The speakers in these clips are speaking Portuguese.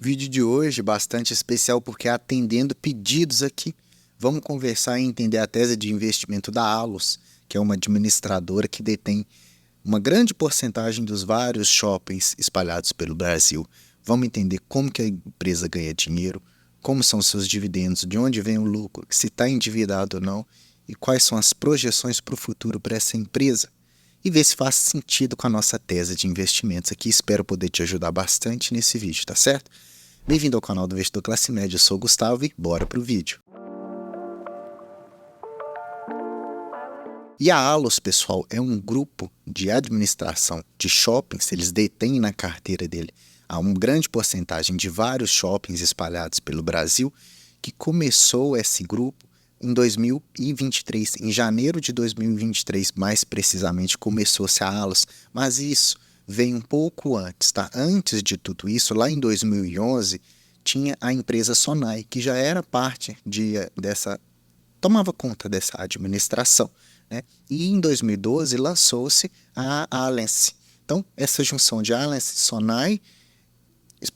Vídeo de hoje bastante especial porque atendendo pedidos aqui, vamos conversar e entender a tese de investimento da Allos, que é uma administradora que detém uma grande porcentagem dos vários shoppings espalhados pelo Brasil. Vamos entender como que a empresa ganha dinheiro, como são seus dividendos, de onde vem o lucro, se está endividado ou não, e quais são as projeções para o futuro para essa empresa. E ver se faz sentido com a nossa tese de investimentos aqui. Espero poder te ajudar bastante nesse vídeo, tá certo? Bem-vindo ao canal do Investidor Classe Média, eu sou o Gustavo e bora pro vídeo. E a Allos, pessoal, é um grupo de administração de shoppings, eles detêm na carteira dele uma grande porcentagem de vários shoppings espalhados pelo Brasil, que começou esse grupo em 2023, em janeiro de 2023, mais precisamente, começou-se a Allos, mas isso veio um pouco antes, tá? Antes de tudo isso, lá em 2011, tinha a empresa Sonai, que já era parte tomava conta dessa administração, né? E em 2012 lançou-se a Allianz. Então, essa junção de Allianz e Sonai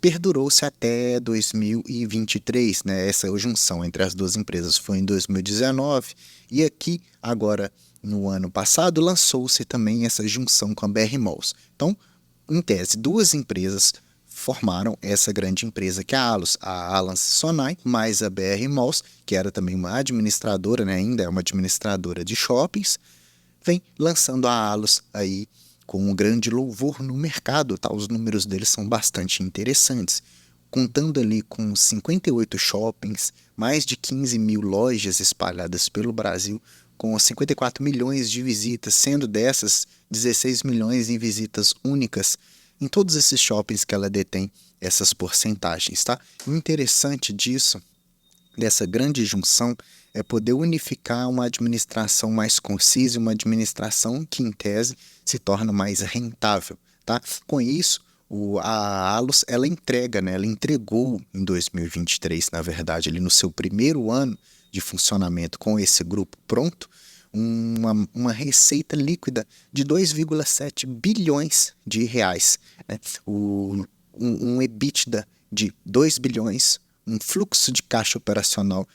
perdurou-se até 2023, né? Essa junção entre as duas empresas foi em 2019 e aqui, agora no ano passado, lançou-se também essa junção com a BR Malls. Então, em tese, duas empresas formaram essa grande empresa que é a Allos, a Allianz Sonai, mais a BR Malls, que era também uma administradora, né? Ainda é uma administradora de shoppings, vem lançando a Allos aí com um grande louvor no mercado, tá? Os números deles são bastante interessantes, contando ali com 58 shoppings, mais de 15 mil lojas espalhadas pelo Brasil, com 54 milhões de visitas, sendo dessas 16 milhões em visitas únicas em todos esses shoppings que ela detém essas porcentagens, tá? O interessante dessa grande junção, é poder unificar uma administração mais concisa e uma administração que, em tese, se torna mais rentável, tá? Com isso, a Allos, ela entrega, né? Ela entregou em 2023, na verdade, ali no seu primeiro ano de funcionamento com esse grupo pronto, uma receita líquida de 2,7 bilhões de reais, né? Um EBITDA de 2 bilhões, um fluxo de caixa operacional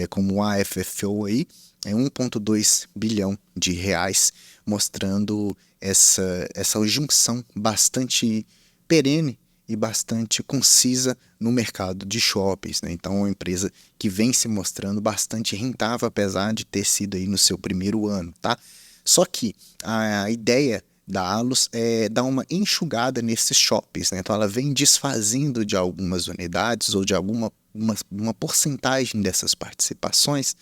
como o AFFO aí, é 1,2 bilhão de reais, mostrando essa junção bastante perene e bastante concisa no mercado de shoppings, né? Então, é uma empresa que vem se mostrando bastante rentável, apesar de ter sido aí no seu primeiro ano, tá? Só que a ideia da Allos é dar uma enxugada nesses shoppings, né? Então, ela vem desfazendo de algumas unidades ou de uma porcentagem dessas participações.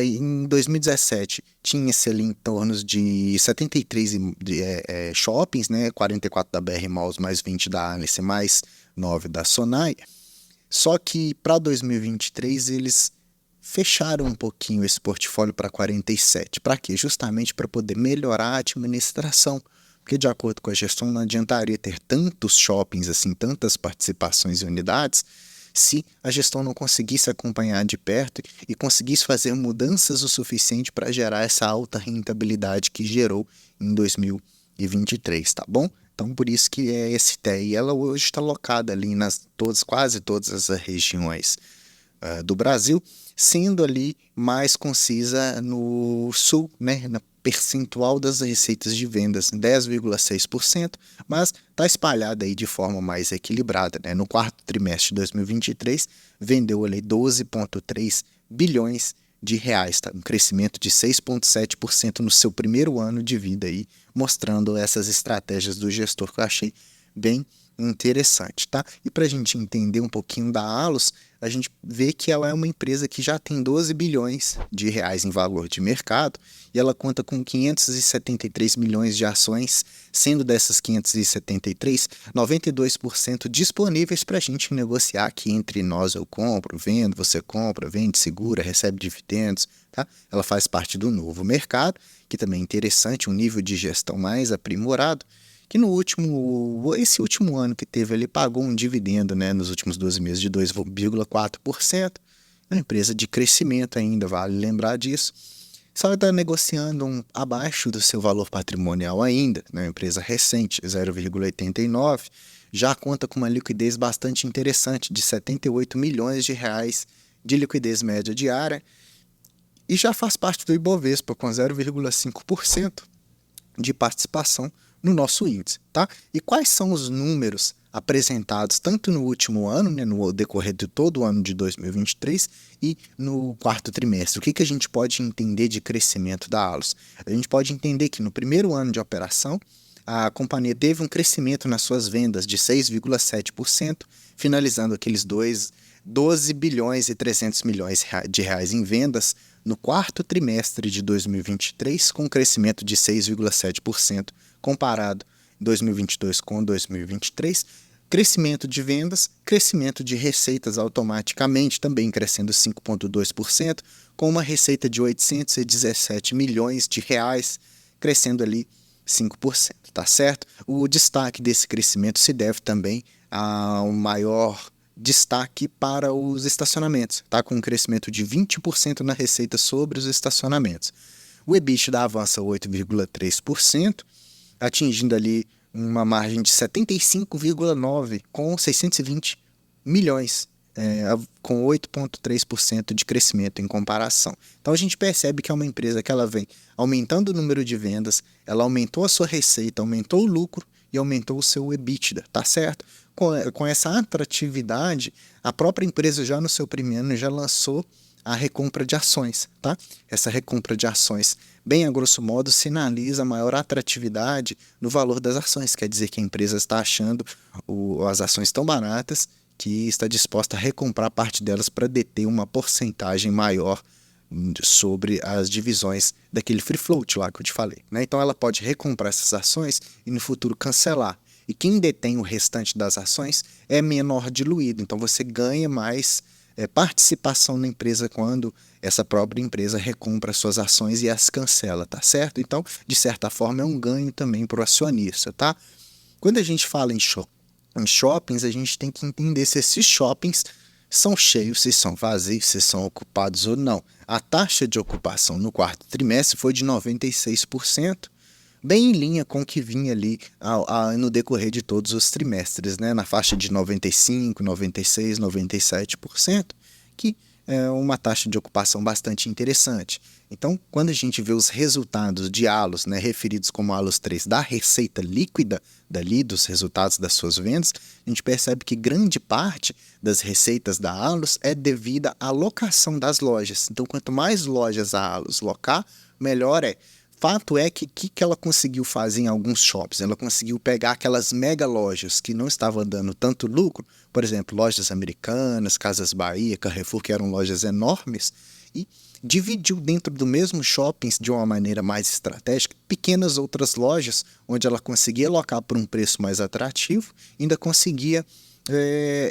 Em 2017, tinha-se ali em torno de 73 shoppings, né? 44 da BR Malls, mais 20 da Alice, mais 9 da Sonai. Só que para 2023 eles fecharam um pouquinho esse portfólio para 47. Para quê? Justamente para poder melhorar a administração. Porque, de acordo com a gestão, não adiantaria ter tantos shoppings, assim, tantas participações e unidades, se a gestão não conseguisse acompanhar de perto e conseguisse fazer mudanças o suficiente para gerar essa alta rentabilidade que gerou em 2023, tá bom? Então, por isso que é esse TEI. Ela hoje está locada ali quase todas as regiões do Brasil, sendo ali mais concisa no sul, né, na percentual das receitas de vendas, 10,6%, mas está espalhada aí de forma mais equilibrada, né? No quarto trimestre de 2023, vendeu ali 12,3 bilhões de reais, tá? Um crescimento de 6,7% no seu primeiro ano de vida aí, mostrando essas estratégias do gestor que eu achei bem interessante, tá? E para a gente entender um pouquinho da Allos, a gente vê que ela é uma empresa que já tem 12 bilhões de reais em valor de mercado e ela conta com 573 milhões de ações, sendo dessas 573, 92% disponíveis para a gente negociar aqui entre nós. Eu compro, vendo, você compra, vende, segura, recebe dividendos, tá? Ela faz parte do novo mercado, que também é interessante, um nível de gestão mais aprimorado, que esse último ano que teve, ele pagou um dividendo, né, nos últimos 12 meses de 2,4%, é uma empresa de crescimento ainda, vale lembrar disso. Só está negociando abaixo do seu valor patrimonial ainda, né, uma empresa recente, 0,89, já conta com uma liquidez bastante interessante, de 78 milhões de reais de liquidez média diária, e já faz parte do Ibovespa, com 0,5% de participação no nosso índice, tá? E quais são os números apresentados tanto no último ano, né, no decorrer de todo o ano de 2023 e no quarto trimestre? O que a gente pode entender de crescimento da Allos? A gente pode entender que no primeiro ano de operação, a companhia teve um crescimento nas suas vendas de 6,7%, finalizando aqueles 12 bilhões e 300 milhões de reais em vendas no quarto trimestre de 2023, com um crescimento de 6,7% comparado em 2022 com 2023, crescimento de vendas, crescimento de receitas automaticamente, também crescendo 5,2%, com uma receita de 817 milhões de reais, crescendo ali 5%, tá certo? O destaque desse crescimento se deve também ao maior destaque para os estacionamentos, tá? Com um crescimento de 20% na receita sobre os estacionamentos. O EBITDA avança 8,3%, atingindo ali uma margem de 75,9% com 620 milhões, com 8,3% de crescimento em comparação. Então a gente percebe que é uma empresa que ela vem aumentando o número de vendas, ela aumentou a sua receita, aumentou o lucro e aumentou o seu EBITDA, tá certo? Com essa atratividade, a própria empresa já no seu primeiro ano já lançou a recompra de ações, tá? Essa recompra de ações, bem a grosso modo, sinaliza maior atratividade no valor das ações, quer dizer que a empresa está achando as ações tão baratas que está disposta a recomprar parte delas para deter uma porcentagem maior sobre as divisões daquele free float lá que eu te falei, né? Então ela pode recomprar essas ações e no futuro cancelar. E quem detém o restante das ações é menor diluído, então você ganha mais participação na empresa quando essa própria empresa recompra suas ações e as cancela, tá certo? Então, de certa forma, é um ganho também para o acionista, tá? Quando a gente fala em shoppings, a gente tem que entender se esses shoppings são cheios, se são vazios, se são ocupados ou não. A taxa de ocupação no quarto trimestre foi de 96%, bem em linha com o que vinha ali no decorrer de todos os trimestres, né? Na faixa de 95%, 96%, 97%, que é uma taxa de ocupação bastante interessante. Então, quando a gente vê os resultados de Allos, né, referidos como Allos 3, da receita líquida dali, dos resultados das suas vendas, a gente percebe que grande parte das receitas da Allos é devida à locação das lojas. Então, quanto mais lojas a Allos locar, melhor é. Fato é que ela conseguiu fazer em alguns shops? Ela conseguiu pegar aquelas mega lojas que não estavam dando tanto lucro, por exemplo, lojas Americanas, Casas Bahia, Carrefour, que eram lojas enormes, e dividiu dentro do mesmo shopping de uma maneira mais estratégica pequenas outras lojas, onde ela conseguia alocar por um preço mais atrativo, ainda conseguia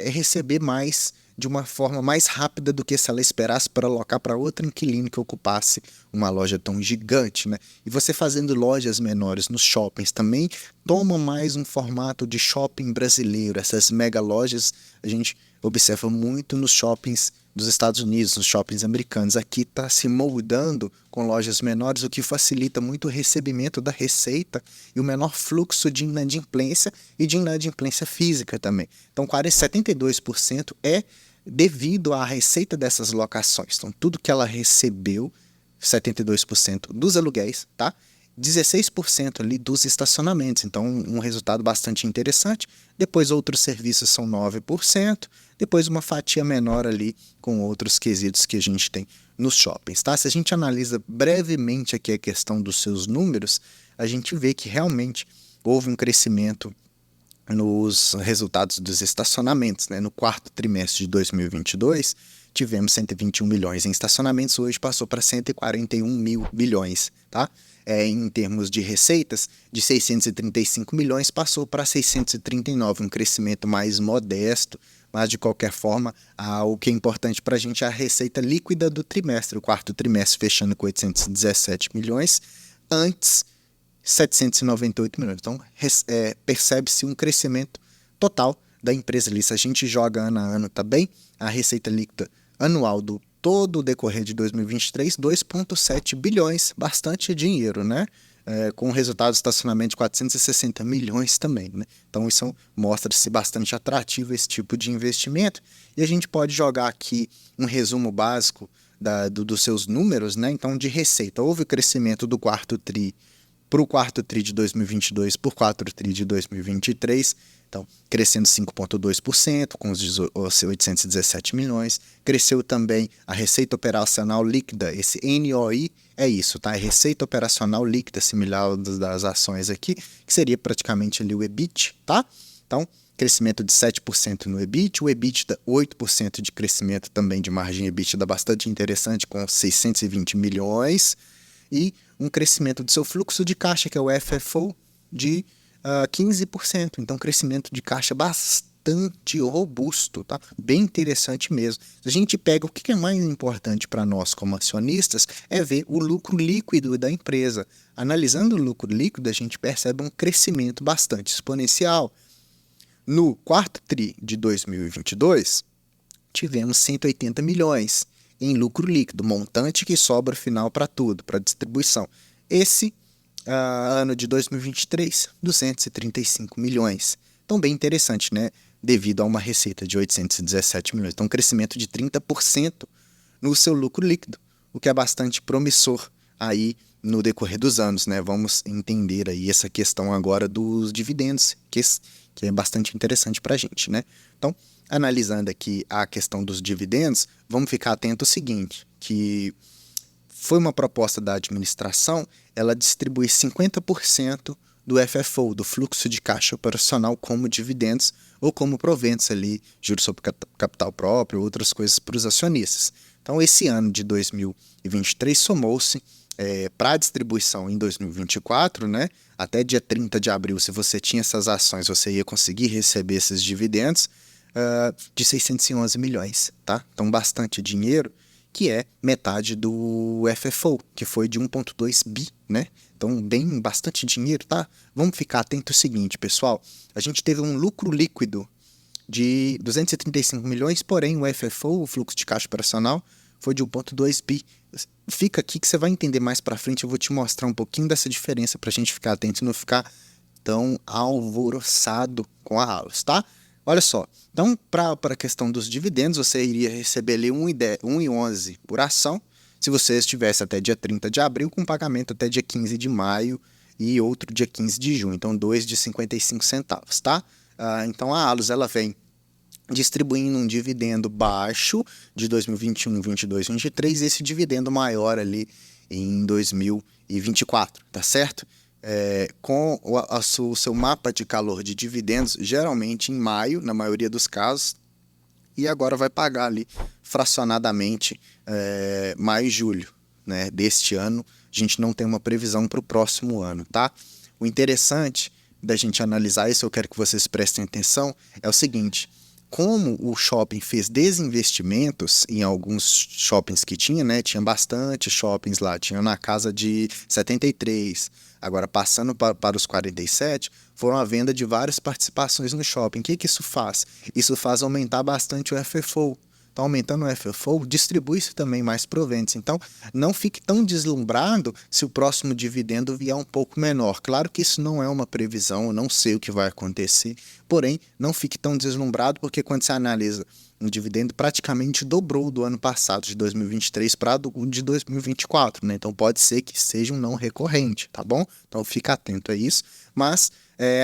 receber mais de uma forma mais rápida do que se ela esperasse para alocar para outro inquilino que ocupasse uma loja tão gigante, né? E você fazendo lojas menores nos shoppings também toma mais um formato de shopping brasileiro. Essas mega lojas a gente observa muito nos shoppings dos Estados Unidos, nos shoppings americanos. Aqui está se moldando com lojas menores, o que facilita muito o recebimento da receita e o menor fluxo de inadimplência e de inadimplência física também. Então, 72% é devido à receita dessas locações. Então, tudo que ela recebeu, 72% dos aluguéis, tá? 16% ali dos estacionamentos, então um resultado bastante interessante. Depois outros serviços são 9%, depois uma fatia menor ali com outros quesitos que a gente tem nos shoppings, tá? Se a gente analisa brevemente aqui a questão dos seus números, a gente vê que realmente houve um crescimento nos resultados dos estacionamentos, né? No quarto trimestre de 2022, tivemos 121 milhões em estacionamentos, hoje passou para 141 mil milhões, tá? Em termos de receitas, de 635 milhões passou para 639, um crescimento mais modesto, mas de qualquer forma, o que é importante para a gente é a receita líquida do trimestre, o quarto trimestre fechando com 817 milhões, antes 798 milhões. Então, percebe-se um crescimento total da empresa ali. Se a gente joga ano a ano também, a receita líquida anual do todo o decorrer de 2023, 2,7 bilhões, bastante dinheiro, né? com resultado de estacionamento de 460 milhões também, né? Então isso mostra-se bastante atrativo esse tipo de investimento. E a gente pode jogar aqui um resumo básico dos seus números, né? Então, de receita, houve o crescimento do quarto TRI para o quarto TRI de 2022 por 4 TRI de 2023, então crescendo 5,2% com os 817 milhões. Cresceu também a receita operacional líquida, esse NOI é isso, tá? É receita operacional líquida, similar das ações aqui, que seria praticamente ali o EBIT, tá? Então, crescimento de 7% no EBIT, o EBITDA 8% de crescimento também de margem EBITDA bastante interessante, com 620 milhões, e um crescimento do seu fluxo de caixa, que é o FFO, de 15%. Então, crescimento de caixa bastante robusto, tá? Bem interessante mesmo. Se a gente pega o que é mais importante para nós como acionistas, é ver o lucro líquido da empresa. Analisando o lucro líquido, a gente percebe um crescimento bastante exponencial. No quarto TRI de 2022, tivemos 180 milhões em lucro líquido, montante que sobra final para tudo, para distribuição. Esse ano de 2023, 235 milhões. Então, bem interessante, né? Devido a uma receita de 817 milhões. Então, um crescimento de 30% no seu lucro líquido, o que é bastante promissor aí no decorrer dos anos, né? Vamos entender aí essa questão agora dos dividendos, que é bastante interessante para a gente, né? Então, analisando aqui a questão dos dividendos, vamos ficar atento ao seguinte, que foi uma proposta da administração, ela distribui 50% do FFO, do fluxo de caixa operacional, como dividendos ou como proventos ali, juros sobre capital próprio, outras coisas para os acionistas. Então, esse ano de 2023 somou-se para a distribuição em 2024, né? Até dia 30 de abril, se você tinha essas ações, você ia conseguir receber esses dividendos de 611 milhões, tá? Então, bastante dinheiro, que é metade do FFO, que foi de 1,2 bi, né? Então, bastante dinheiro, tá? Vamos ficar atento ao seguinte, pessoal. A gente teve um lucro líquido de 235 milhões, porém o FFO, o fluxo de caixa operacional, foi de 1,2 bi. Fica aqui que você vai entender mais para frente, eu vou te mostrar um pouquinho dessa diferença para a gente ficar atento e não ficar tão alvoroçado com a aula, tá? Olha só, então para a questão dos dividendos, você iria receber ali 1,11 por ação, se você estivesse até dia 30 de abril, com pagamento até dia 15 de maio e outro dia 15 de junho, então 2 de 55 centavos, tá? Então a Allos, ela vem distribuindo um dividendo baixo de 2021, 22, 23, e esse dividendo maior ali em 2024, tá certo? Com o seu mapa de calor de dividendos, geralmente em maio, na maioria dos casos, e agora vai pagar ali fracionadamente maio e julho, né, deste ano. A gente não tem uma previsão para o próximo ano, tá? O interessante da gente analisar isso, eu quero que vocês prestem atenção, é o seguinte: como o shopping fez desinvestimentos em alguns shoppings que tinha, né? Tinha bastante shoppings lá, tinha na casa de 73, agora passando para os 47, foram a venda de várias participações no shopping. O que isso faz? Isso faz aumentar bastante o FFO. Então, aumentando o FFO, distribui-se também mais proventos. Então, não fique tão deslumbrado se o próximo dividendo vier um pouco menor. Claro que isso não é uma previsão, eu não sei o que vai acontecer, porém, não fique tão deslumbrado, porque quando você analisa um dividendo, praticamente dobrou do ano passado, de 2023 para o de 2024, né? Então, pode ser que seja um não recorrente, tá bom? Então, fica atento a isso, mas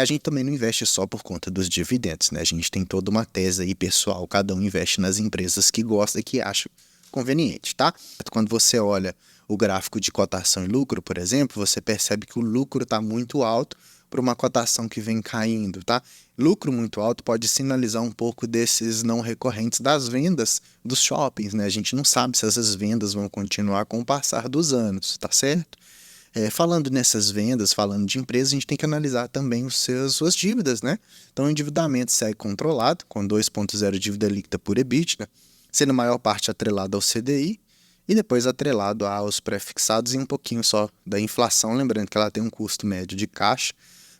a gente também não investe só por conta dos dividendos, né? A gente tem toda uma tese aí, pessoal, cada um investe nas empresas que gosta e que acha conveniente, tá? Quando você olha o gráfico de cotação e lucro, por exemplo, você percebe que o lucro está muito alto para uma cotação que vem caindo, tá? Lucro muito alto pode sinalizar um pouco desses não recorrentes das vendas dos shoppings, né? A gente não sabe se essas vendas vão continuar com o passar dos anos, tá certo? Falando nessas vendas, falando de empresas, a gente tem que analisar também suas dívidas, né? Então, o endividamento segue controlado, com 2,0 dívida líquida por EBITDA, sendo a maior parte atrelado ao CDI e depois atrelado aos pré-fixados e um pouquinho só da inflação, lembrando que ela tem um custo médio de caixa,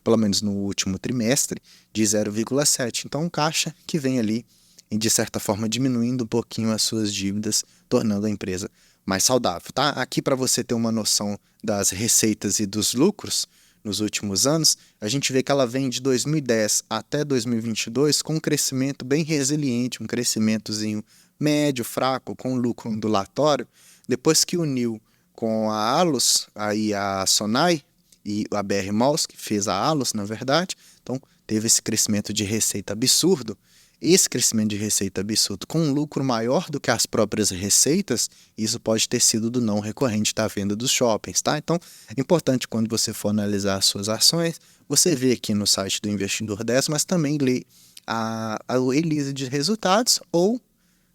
pelo menos no último trimestre, de 0,7. Então, um caixa que vem ali, de certa forma, diminuindo um pouquinho as suas dívidas, tornando a empresa mais saudável, tá? Aqui para você ter uma noção das receitas e dos lucros nos últimos anos, a gente vê que ela vem de 2010 até 2022 com um crescimento bem resiliente, um crescimentozinho médio, fraco, com lucro ondulatório. Depois que uniu com a Allos, aí a Sonai e a BR Malls, que fez a Allos, na verdade, então teve esse crescimento de receita absurdo. Esse crescimento de receita absurdo com um lucro maior do que as próprias receitas, isso pode ter sido do não recorrente da venda dos shoppings, tá? Então, é importante quando você for analisar as suas ações, você vê aqui no site do Investidor 10, mas também lê a release de resultados ou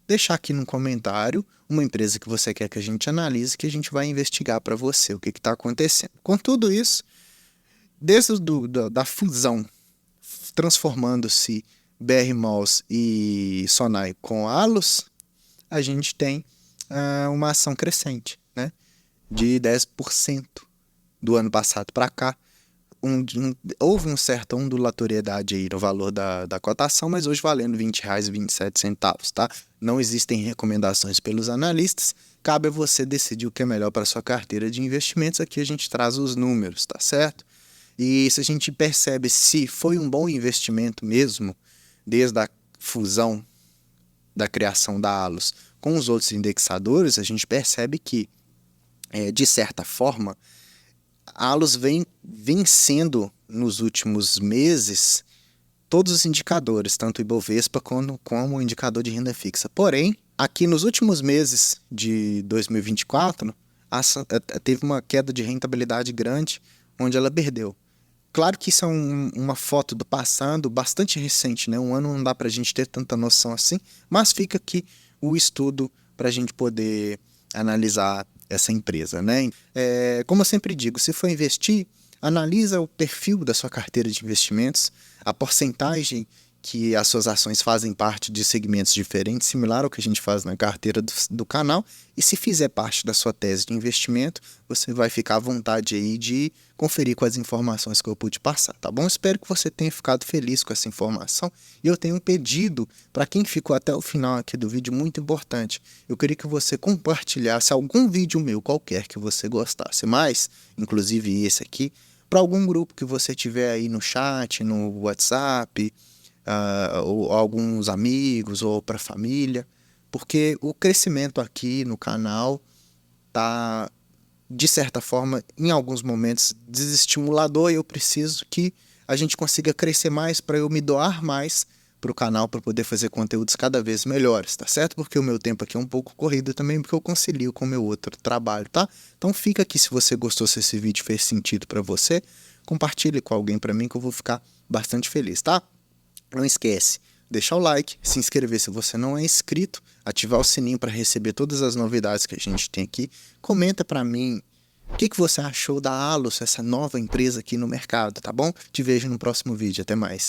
deixar aqui no comentário uma empresa que você quer que a gente analise, que a gente vai investigar para você o que está acontecendo. Com tudo isso, desde da fusão, transformando-se BR Malls e Sonai com a Allos, a gente tem uma ação crescente, né? De 10% do ano passado para cá. Houve uma certa ondulatoriedade aí no valor da cotação, mas hoje valendo R$ 20,27, tá? Não existem recomendações pelos analistas, cabe a você decidir o que é melhor para a sua carteira de investimentos. Aqui a gente traz os números, tá certo? E se a gente percebe se foi um bom investimento mesmo, desde a fusão da criação da Allos com os outros indexadores, a gente percebe que, de certa forma, a Allos vem vencendo nos últimos meses todos os indicadores, tanto o Ibovespa como o indicador de renda fixa. Porém, aqui nos últimos meses de 2024, teve uma queda de rentabilidade grande, onde ela perdeu. Claro que isso é uma foto do passado bastante recente, né? Um ano não dá para a gente ter tanta noção assim, mas fica aqui o estudo para a gente poder analisar essa empresa, né? Como eu sempre digo, se for investir, analisa o perfil da sua carteira de investimentos, a porcentagem que as suas ações fazem parte de segmentos diferentes, similar ao que a gente faz na carteira do canal, e se fizer parte da sua tese de investimento, você vai ficar à vontade aí de conferir com as informações que eu pude passar, tá bom? Espero que você tenha ficado feliz com essa informação, e eu tenho um pedido para quem ficou até o final aqui do vídeo muito importante. Eu queria que você compartilhasse algum vídeo meu qualquer que você gostasse mais, inclusive esse aqui, para algum grupo que você tiver aí no chat, no WhatsApp, ou alguns amigos, ou para a família, porque o crescimento aqui no canal tá, de certa forma, em alguns momentos desestimulador, e eu preciso que a gente consiga crescer mais para eu me doar mais para o canal, para poder fazer conteúdos cada vez melhores, tá certo? Porque o meu tempo aqui é um pouco corrido também, porque eu concilio com o meu outro trabalho, tá? Então fica aqui, se você gostou, se esse vídeo fez sentido para você, compartilhe com alguém para mim que eu vou ficar bastante feliz, tá? Não esquece, deixar o like, se inscrever se você não é inscrito, ativar o sininho para receber todas as novidades que a gente tem aqui. Comenta para mim o que você achou da Allos, essa nova empresa aqui no mercado, tá bom? Te vejo no próximo vídeo, até mais.